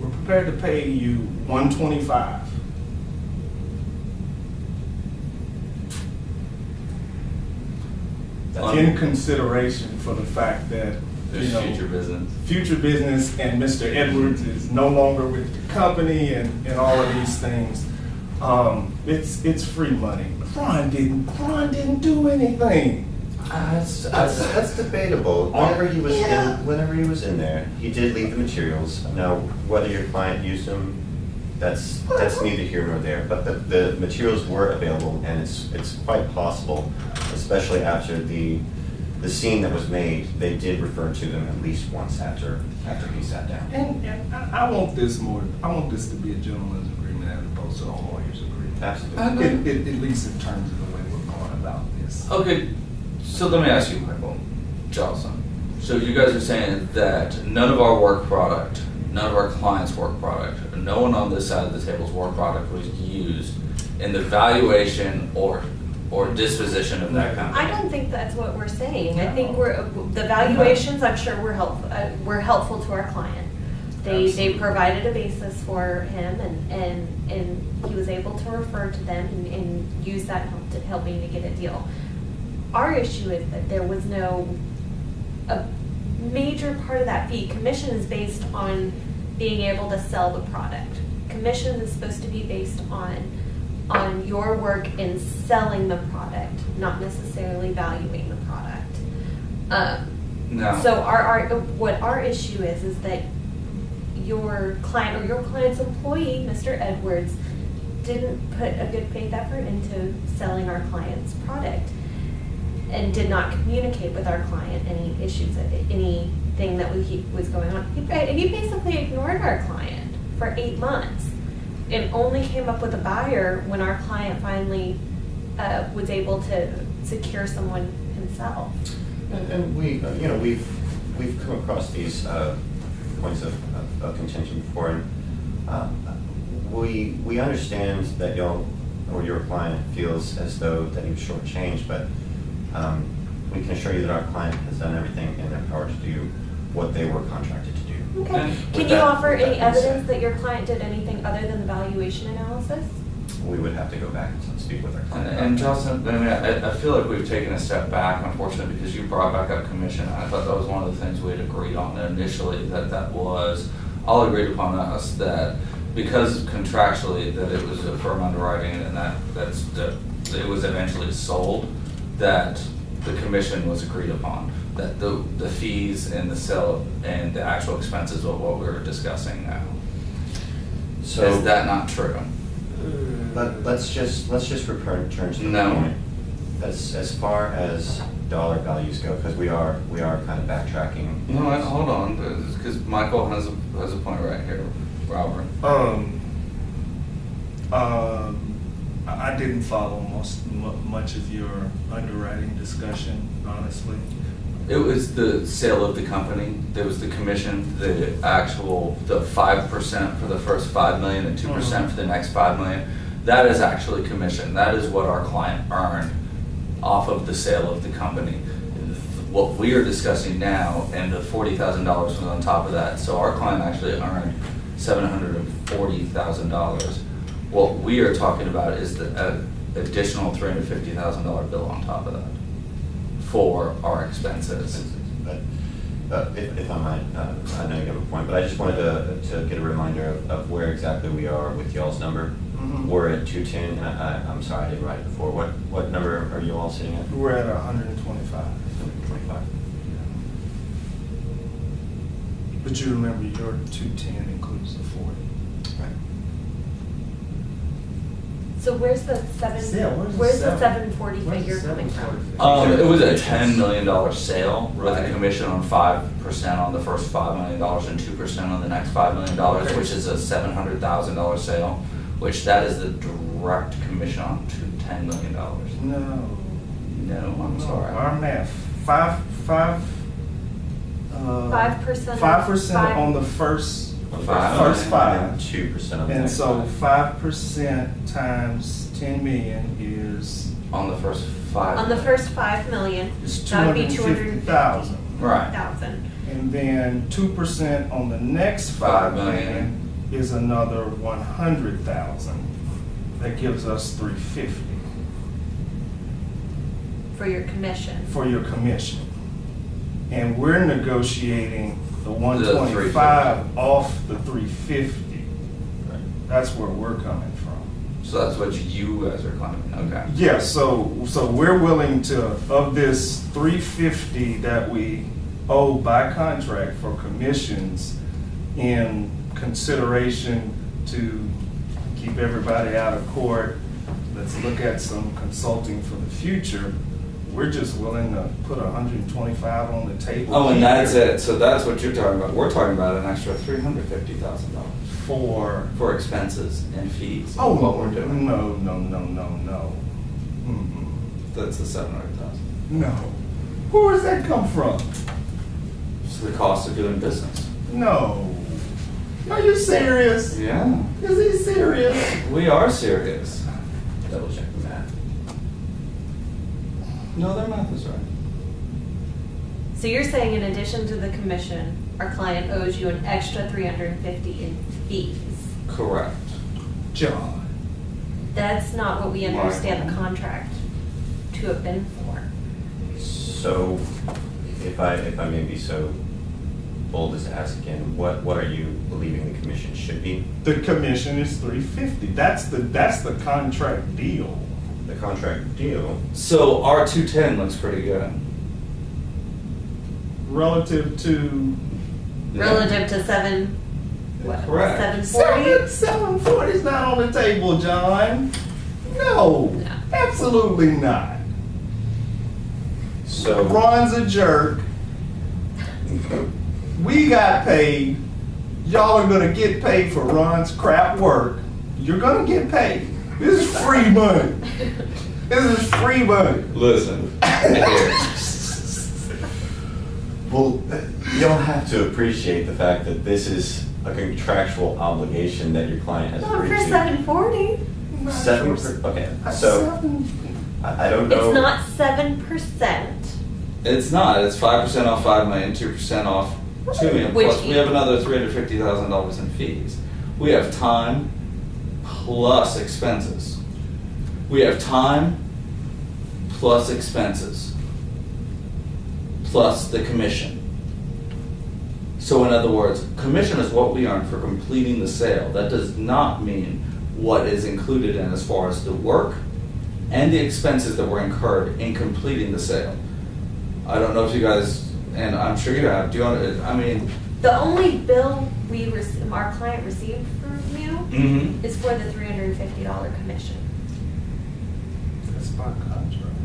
we're prepared to pay you $125. In consideration for the fact that, There's future business. future business and Mr. Edwards is no longer with the company and all of these things. It's free money. Ron didn't do anything. That's debatable. Whenever he was in there, he did leave the materials. Now, whether your client used them, that's neither here nor there. But the materials were available, and it's quite possible, especially after the scene that was made, they did refer to them at least once after he sat down. And I want this to be a gentleman's agreement as opposed to a lawyer's agreement. Absolutely. At least in terms of the way we're going about this. Okay, so let me ask you, Michael Johnson. So you guys are saying that none of our work product, none of our clients' work product, no one on this side of the table's work product was used in the valuation or disposition of that company. I don't think that's what we're saying. I think the valuations, I'm sure were helpful to our client. They provided a basis for him, and he was able to refer to them and use that to help me to get a deal. Our issue is that there was a major part of that fee. Commission is based on being able to sell the product. Commission is supposed to be based on your work in selling the product, not necessarily valuing the product. No. So what our issue is that your client or your client's employee, Mr. Edwards, didn't put a good faith effort into selling our client's product and did not communicate with our client any issues, anything that was going on. He basically ignored our client for 8 months and only came up with a buyer when our client finally was able to secure someone himself. And we've come across these points of contention before, and we understand that y'all or your client feels as though that he was shortchanged, but we can assure you that our client has done everything in their power to do what they were contracted to do. Okay. Can you offer any evidence that your client did anything other than the valuation analysis? We would have to go back and speak with our client. And Jocelyn, I feel like we've taken a step back, unfortunately, because you brought back up commission. I thought that was one of the things we had agreed on initially, that was all agreed upon us, that because contractually that it was a firm underwriting and that it was eventually sold, that the commission was agreed upon, that the fees and the sale and the actual expenses of what we're discussing now. So is that not true? Let's just return to the No. point. As far as dollar values go, because we are kind of backtracking. You know what? Hold on, because Michael has a point right here, Robert. I didn't follow much of your underwriting discussion, honestly. It was the sale of the company. There was the commission, the 5% for the first $5 million and 2% for the next $5 million. That is actually commission. That is what our client earned off of the sale of the company. What we are discussing now, and the $40,000 was on top of that. So our client actually earned $740,000. What we are talking about is the additional $350,000 bill on top of that for our expenses. But if I might, I know you have a point, but I just wanted to get a reminder of where exactly we are with y'all's number. Mm-hmm. We're at 210, and I'm sorry I didn't write it before. What number are you all sitting at? We're at 125. 125. But you remember your 210 includes the 40. Right. So where's the where's the 740 figure coming from? It was a $10 million sale with a commission on 5% on the first $5 million and 2% on the next $5 million, which is a $700,000 sale, which that is the direct commission on to $10 million. No, I'm sorry. Our math, 5% 5% on the first Five. first five. And 2% on the And next so five. 5% times 10 million is On the first $5 On the first 5 million, is that would be 250,000. Right. 250,000. And then 2% on the next 5 5 million. million is another 100,000. That gives us 350 For your commission. for your commission. And we're negotiating the 350. 125 off the 350. That's where we're coming from. So that's what you guys are claiming, okay. Yeah, so we're willing to, of this 350 that we owe by contract for commissions, in consideration to keep everybody out of court, let's look at some consulting for the future, we're just willing to put 125 on the table. Oh, and that's here it, so that's what you're talking about. We're talking about an extra $350,000 for expenses and fees. oh, What we're doing. No. Mm-mm. That's the 700,000. No. Where does that come from? It's the cost of doing business. No. Are you serious? Yeah, Is he serious? we are serious. Double check the math. No, their math is right. So you're saying in addition to the commission, our client owes you an extra $350 in fees? Correct. John. That's not what we understand the Michael. contract to have been for. So, if I may be so bold as to ask again, what are you believing the commission should be? The commission is 350. That's the contract deal. The contract deal, So our 210 looks pretty good. Relative to Relative to Correct. 740? 740 is not on the table, John. No, No. absolutely not. so, Ron's a jerk. We got paid. Y'all are gonna get paid for Ron's crap work. You're gonna get paid. This is free money. This is free money. Listen, here. well, you'll have to appreciate the fact that this is a contractual obligation that your client has Not agreed for to. 740. Okay, so, I don't know. It's not 7%. It's not. It's 5% off 5 million, 2% off 2 million. Which Plus, we have another $350,000 in fees. We have time plus expenses. We have time plus expenses plus the commission. So in other words, commission is what we earn for completing the sale. That does not mean what is included in as far as the work and the expenses that were incurred in completing the sale. I don't know if you guys, and I'm sure you have, do you want to, I mean, The only bill our client received from you is for the $350 commission, That's by contract.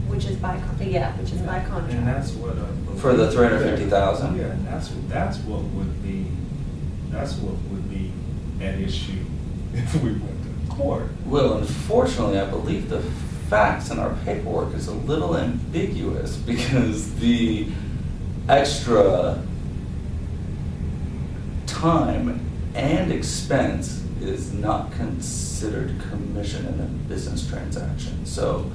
which is by, which is by And contract. that's what. For the 350,000? Yeah, and that's what would be at issue if we went to court. well, unfortunately, I believe the facts in our paperwork is a little ambiguous because the extra time and expense is not considered commission in a business transaction. So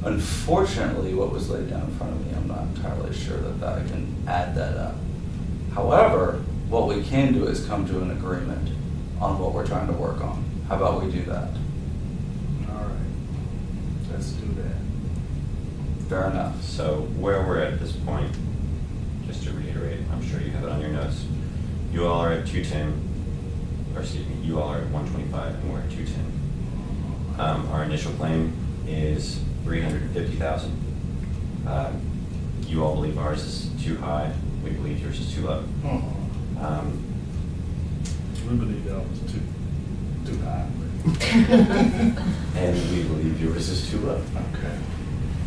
unfortunately, what was laid down in front of me, I'm not entirely sure that I can add that up. However, what we can do is come to an agreement on what we're trying to work on. How about we do that? All right, let's do that. Fair enough. So where we're at this point, just to reiterate, I'm sure you have it on your notes. You all are at 210, or excuse me, you all are at 125 and we're at 210. Our initial claim is 350,000. You all believe ours is too high. We believe yours is too low. We believe that was too high. And we believe yours is too low. Okay.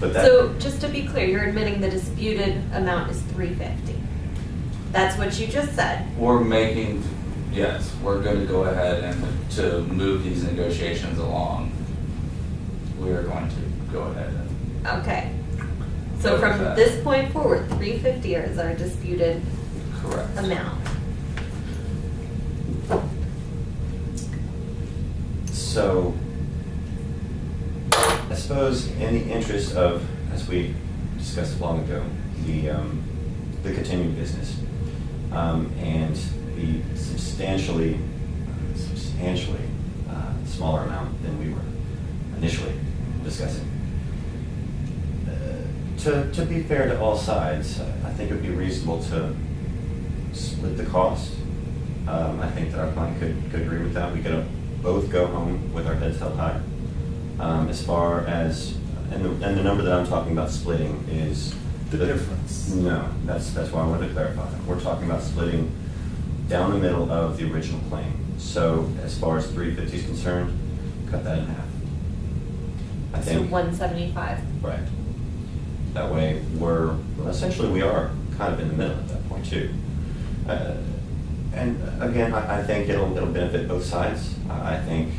But that. So just to be clear, you're admitting the disputed amount is $350. That's what you just said. We're making, yes, we're going to go ahead and to move these negotiations along. We are going to go ahead and, Okay. So What from was that? this point forward, $350 is our disputed correct. amount. So, I suppose in the interest of, as we discussed long ago, the continued business, and the substantially substantially smaller amount than we were initially discussing. To be fair to all sides, I think it would be reasonable to split the cost. I think that our client could agree with that. We could both go home with our heads held high. As far as, and the number that I'm talking about splitting is The difference. No, that's why I wanted to clarify. We're talking about splitting down the middle of the original claim. So as far as 350 is concerned, cut that in half. I So think. 175. Right. That way, essentially we are kind of in the middle at that point too. And again, I think it'll benefit both sides. I think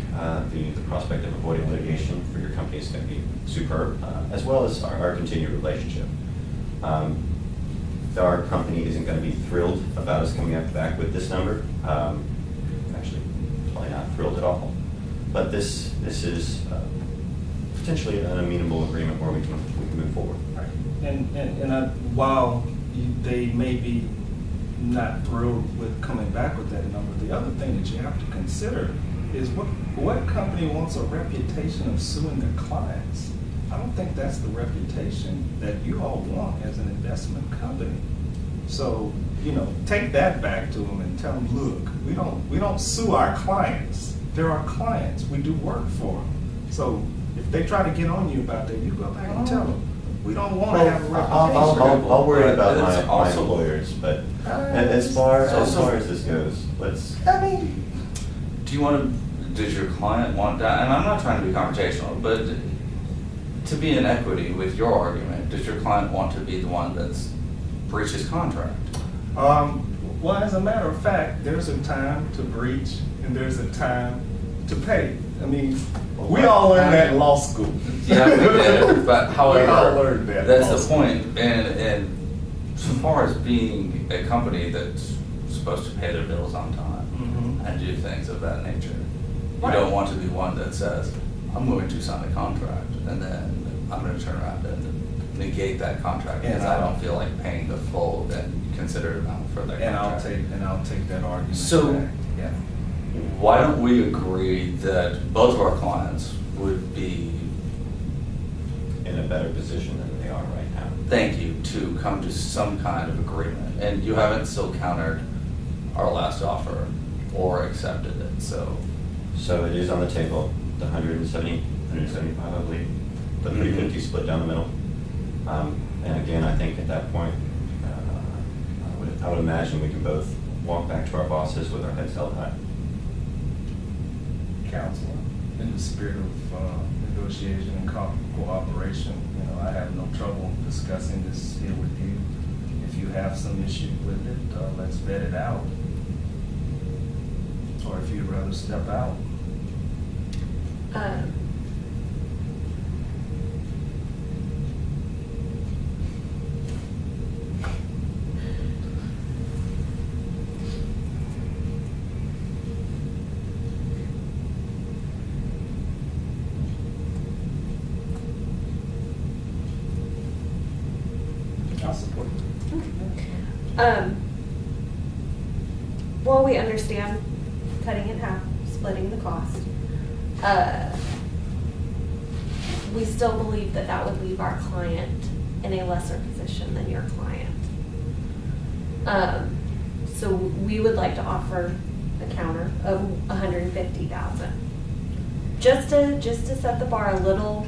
the prospect of avoiding litigation for your company is going to be superb, as well as our continued relationship. Our company isn't going to be thrilled about us coming back with this number. Actually, probably not thrilled at all. But this is potentially an amenable agreement where we can move forward. While they may be not thrilled with coming back with that number, the other thing that you have to consider is what company wants a reputation of suing their clients? I don't think that's the reputation that you all want as an investment company. So, take that back to them and tell them, look, we don't sue our clients. They're our clients. We do work for them. So if they try to get on you about that, you go back and tell them, we don't want to have a reputation. I'll worry about But it's my also- employers, but as far as this goes, Does your client want that? And I'm not trying to be confrontational, but to be in equity with your argument, does your client want to be the one that's breaches contract? Well, as a matter of fact, there's a time to breach and there's a time to pay. I mean, we all learned that in law school. Yeah, we did, but however, We all learned that in that's law the school. point. And so far as being a company that's supposed to pay their bills on time Mhm. and do things of that nature, you Right. don't want to be one that says, I'm going to sign a contract and then I'm going to turn around and negate that contract because I don't feel like paying the full and considered amount for that And contract. I'll take that argument So- back. Yeah. Why don't we agree that both of our clients would be, in a better position than they are right now. thank you, to come to some kind of agreement? And you haven't still countered our last offer or accepted it, so. So it is on the table, the 175, I believe, the 350 split down the middle. And again, I think at that point, I would imagine we can both walk back to our bosses with our heads held high. Counselor, in the spirit of negotiation and cooperation, I have no trouble discussing this here with you. If you have some issue with it, let's vet it out. Or if you'd rather step out. I'll support you. Well, we understand cutting in half, splitting the cost. We still believe that that would leave our client in a lesser position than your client. So we would like to offer a counter of $150,000. Just to set the bar a little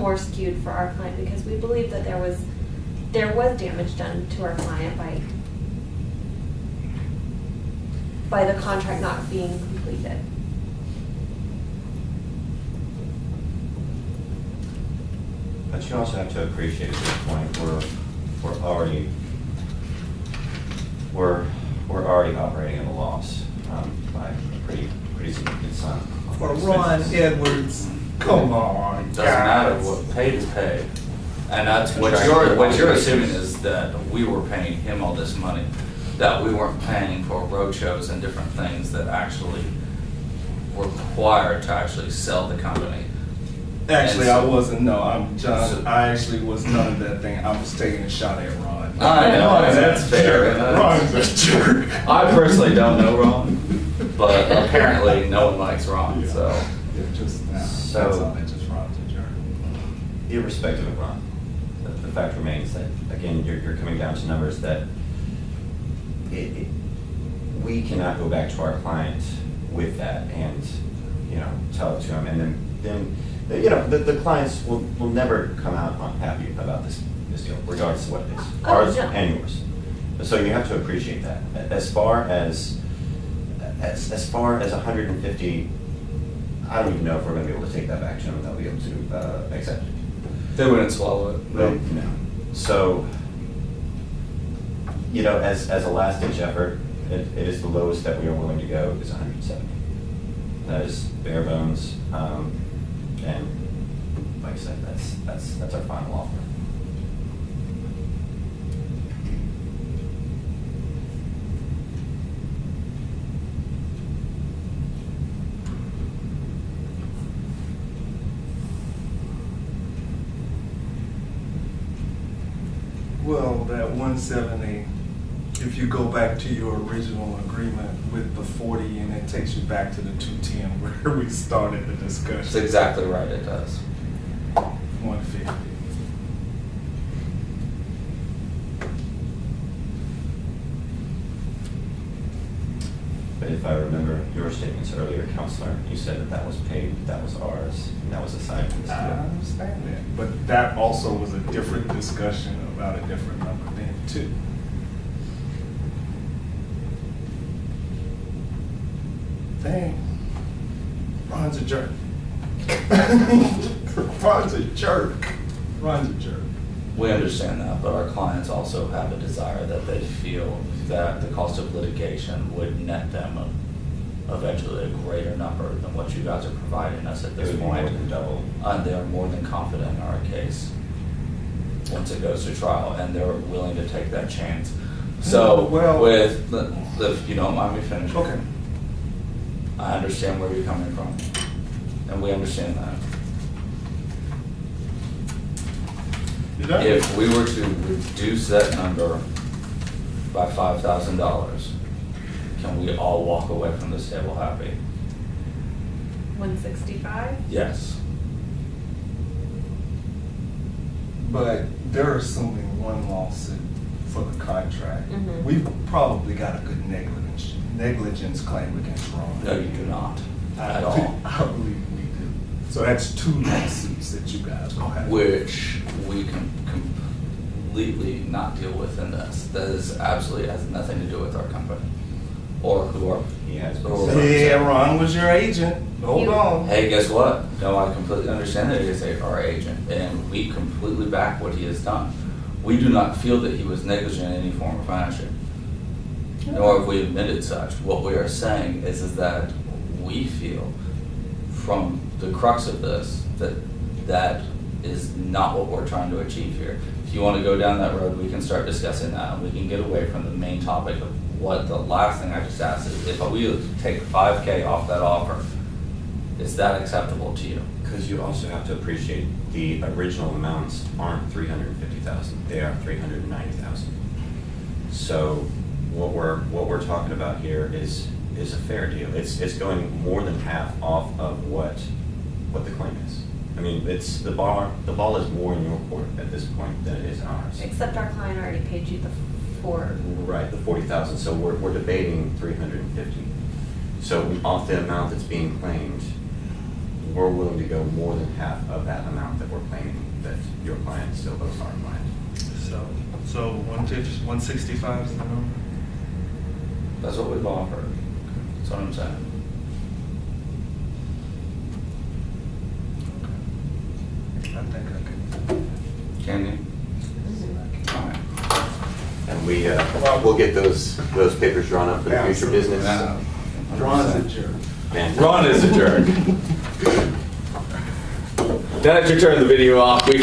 more skewed for our client, because we believe that there was damage done to our client by the contract not being completed. But you also have to appreciate at this point, we're already operating at a loss by a pretty significant sum. For Ron Edwards, come on, It doesn't matter, guys. what paid is paid. And that's what Contractual what you're obligations. assuming is that we were paying him all this money, that we weren't paying for road shows and different things that actually were required to actually sell the company. Actually, And I wasn't, no, I'm So- John, I actually was none of that thing, I was taking a shot at Ron. I know, Ron's and a that's fair, jerk. and Ron's a jerk. I personally don't know Ron, but apparently no one likes Ron, Yeah. so. Yeah, just now. So- That's all, it just Ron's a jerk. Irrespective of Ron, the fact remains that, again, you're coming down to numbers that we cannot go back to our client with that and, tell it to him. And then the clients will never come out happy about this deal, regardless of what it is. Oh, Ours no. and yours. So you have to appreciate that. As far as 150, I don't even know if we're gonna be able to take that back to them, they'll be able to accept it. They wouldn't swallow it. No. So, as a last ditch effort, it is the lowest that we are willing to go is 170. That is bare bones, and like I said, that's our final offer. Well, that 170, if you go back to your original agreement with the 40, and it takes you back to the 210 where we started the That's discussion. exactly right, it does. 150. But if I remember your statements earlier, Counselor, you said that was paid, that was ours, and that was assigned to this I deal. understand that, but that also was a different discussion about a different number then too. Dang, Ron's a jerk. Ron's a jerk. Ron's a jerk. We understand that, but our clients also have a desire that they feel that the cost of litigation would net them eventually a greater number than what you guys are providing us at It this would be more point. than double. And they are more than confident in our case once it goes to trial, and they're willing to take that chance. So Well- with, if you don't mind me finishing. Okay. I understand where you're coming from, and we understand that. You done? If we were to reduce that number by $5,000, can we all walk away from this table happy? 165? Yes. But they're assuming one lawsuit for the contract. Mhm. We've probably got a good negligence claim against Ron. No, you do not, I at do- all. I believe we do. So that's 2 lawsuits that you guys will have. Which we can completely not deal with in this. That is absolutely has nothing to do with our company or who are. He has been or- said. Yeah, Ron was your agent. Hold You- on. Hey, guess what? No, I completely understand that he is our agent, and we completely back what he has done. We do not feel that he was negligent in any form or fashion, nor have we admitted such. What we are saying is that we feel from the crux of this, that is not what we're trying to achieve here. If you want to go down that road, we can start discussing that, and we can get away from the main topic of what the last thing I just asked is, if we take 5K off that offer, is that acceptable to you? Because you also have to appreciate the original amounts aren't 350,000, they are 390,000. So what we're talking about here is a fair deal. It's going more than half off of what the claim is. I mean, the ball is more in your court at this point than it is ours. Except our client already paid you the 4. Right, the 40,000, so we're debating 350. So off the amount that's being claimed, we're willing to go more than half of that amount that we're claiming that your client still owes our client. So 165 is the number? That's what we've offered. That's what I'm saying. I think I can. Can you? All right. And we'll get those papers drawn up for the future business. Ron's a jerk. And- Ron is a jerk. Now that you turn the video off, we